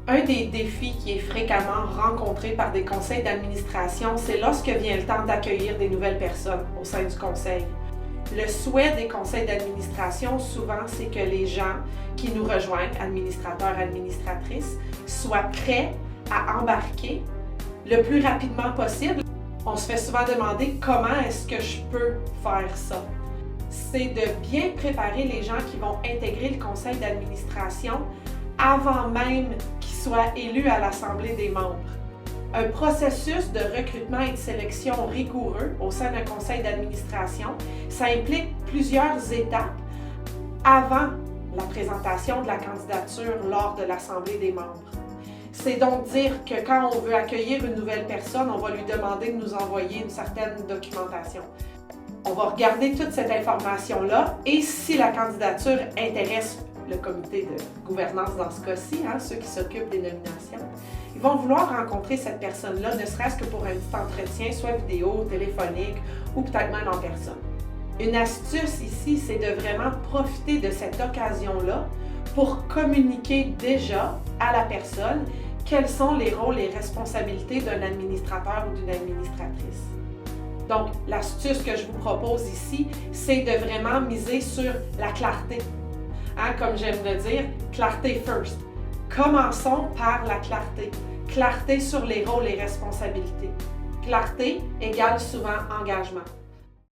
Un des défis qui est fréquemment rencontré par des conseils d'administration, c'est lorsque vient le temps d'accueillir des nouvelles personnes au sein du conseil. Le souhait des conseils d'administration, souvent, c'est que les gens qui nous rejoignent, administrateurs, administratrices, soient prêts à embarquer le plus rapidement possible. On se fait souvent demander comment est-ce que je peux faire ça. C'est de bien préparer les gens qui vont intégrer le conseil d'administration avant même qu'ils soient élus à l'Assemblée des membres. Un processus de recrutement et de sélection rigoureux au sein d'un conseil d'administration, ça implique plusieurs étapes avant la présentation de la candidature lors de l'Assemblée des membres. C'est donc dire que quand on veut accueillir une nouvelle personne, on va lui demander de nous envoyer une certaine documentation. On va regarder toute cette information-là et si la candidature intéresse le comité de gouvernance dans ce cas-ci, ceux qui s'occupent des nominations, ils vont vouloir rencontrer cette personne-là, ne serait-ce que pour un petit entretien, soit vidéo, téléphonique ou peut-être même en personne. Une astuce ici, c'est de vraiment profiter de cette occasion-là pour communiquer déjà à la personne quels sont les rôles et responsabilités d'un administrateur ou d'une administratrice. Donc, l'astuce que je vous propose ici, c'est de vraiment miser sur la clarté. Comme j'aime le dire, clarté first. Commençons par la clarté. Clarté sur les rôles et responsabilités. Clarté égale souvent engagement.